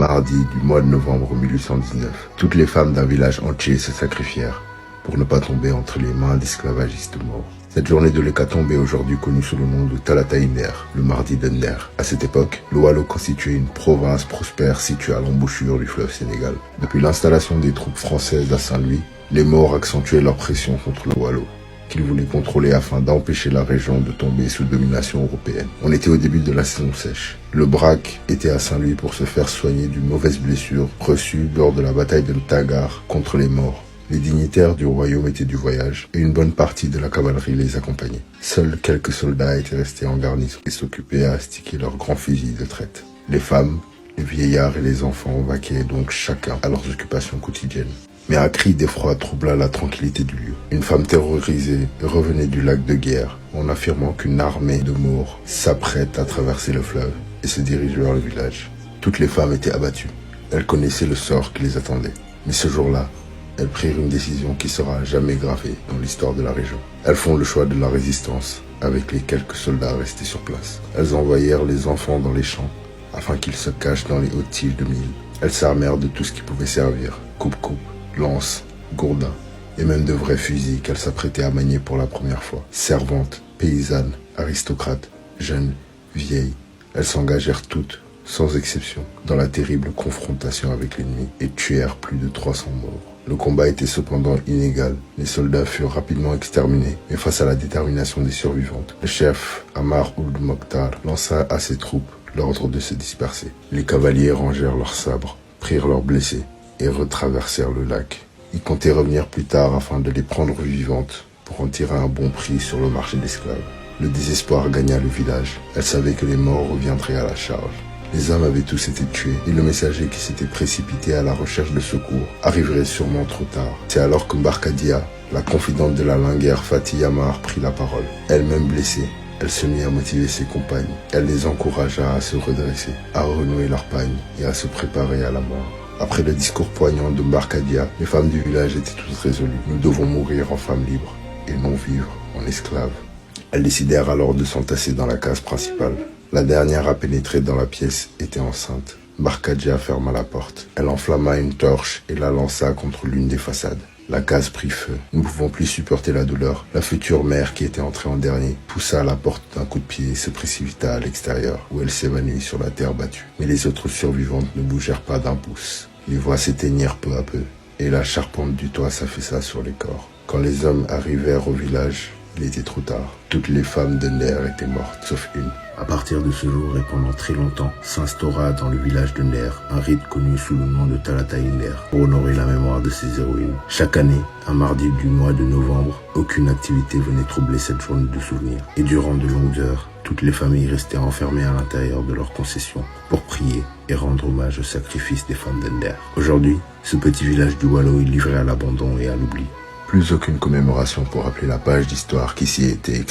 mardi du mois de novembre 1819, toutes les femmes d'un village entier se sacrifièrent pour ne pas tomber entre les mains d'esclavagistes morts. Cette journée de l'hécatombe est aujourd'hui connue sous le nom de Talatay-Nder, le mardi de Nder. À cette époque, le Waalo constituait une province prospère située à l'embouchure du fleuve Sénégal. Depuis l'installation des troupes françaises à Saint-Louis, les Maures accentuaient leur pression contre le Waalo, qu'ils voulaient contrôler afin d'empêcher la région de tomber sous domination européenne. On était au début de la saison sèche. Le Braque était à Saint-Louis pour se faire soigner d'une mauvaise blessure reçue lors de la bataille de Tagar contre les Maures. Les dignitaires du royaume étaient du voyage et une bonne partie de la cavalerie les accompagnait. Seuls quelques soldats étaient restés en garnison et s'occupaient à astiquer leurs grands fusils de traite. Les femmes, les vieillards et les enfants vaquaient donc chacun à leurs occupations quotidiennes. Mais un cri d'effroi troubla la tranquillité du lieu. Une femme terrorisée revenait du lac de guerre en affirmant qu'une armée de Maures s'apprête à traverser le fleuve et se dirige vers le village. Toutes les femmes étaient abattues. Elles connaissaient le sort qui les attendait. Mais ce jour-là, elles prirent une décision qui sera jamais gravée dans l'histoire de la région. Elles font le choix de la résistance avec les quelques soldats restés sur place. Elles envoyèrent les enfants dans les champs afin qu'ils se cachent dans les hautes tiges de mil. Elles s'armèrent de tout ce qui pouvait servir, coupe-coupe, lance, gourdin et même de vrais fusils qu'elles s'apprêtaient à manier pour la première fois. Servantes, paysannes, aristocrates, jeunes, vieilles, elles s'engagèrent toutes, sans exception, dans la terrible confrontation avec l'ennemi et tuèrent plus de 300 morts. Le combat était cependant inégal. Les soldats furent rapidement exterminés, mais face à la détermination des survivantes, le chef Amar Ould Mokhtar lança à ses troupes l'ordre de se disperser. Les cavaliers rangèrent leurs sabres, prirent leurs blessés et retraversèrent le lac. Ils comptaient revenir plus tard afin de les prendre vivantes pour en tirer un bon prix sur le marché d'esclaves. Le désespoir gagna le village. Elles savaient que les morts reviendraient à la charge. Les hommes avaient tous été tués et le messager qui s'était précipité à la recherche de secours arriverait sûrement trop tard. C'est alors que Mbarkadia, la confidente de la linguère Fatih Amar, prit la parole. Elle-même blessée, elle se mit à motiver ses compagnes. Elle les encouragea à se redresser, à renouer leur pagne et à se préparer à la mort. Après le discours poignant de Mbarkadia, les femmes du village étaient toutes résolues. Nous devons mourir en femmes libres et non vivre en esclaves. Elles décidèrent alors de s'entasser dans la case principale. La dernière à pénétrer dans la pièce était enceinte. Mbarkadia ferma la porte. Elle enflamma une torche et la lança contre l'une des façades. La case prit feu. Ne pouvant plus supporter la douleur, la future mère qui était entrée en dernier poussa la porte d'un coup de pied et se précipita à l'extérieur, où elle s'évanouit sur la terre battue. Mais les autres survivantes ne bougèrent pas d'un pouce. Les voix s'éteignirent peu à peu, et la charpente du toit s'affaissa sur les corps. Quand les hommes arrivèrent au village, il était trop tard. Toutes les femmes de Nder étaient mortes, sauf une. À partir de ce jour et pendant très longtemps, s'instaura dans le village de Nder un rite connu sous le nom de Talatay-Nder pour honorer la mémoire de ses héroïnes. Chaque année, un mardi du mois de novembre, aucune activité venait troubler cette journée de souvenir. Et durant de longues heures, toutes les familles restaient enfermées à l'intérieur de leurs concessions pour prier et rendre hommage au sacrifice des femmes de Nder. Aujourd'hui, ce petit village du Waalo est livré à l'abandon et à l'oubli. Plus aucune commémoration pour rappeler la page d'histoire qui s'y était écrite.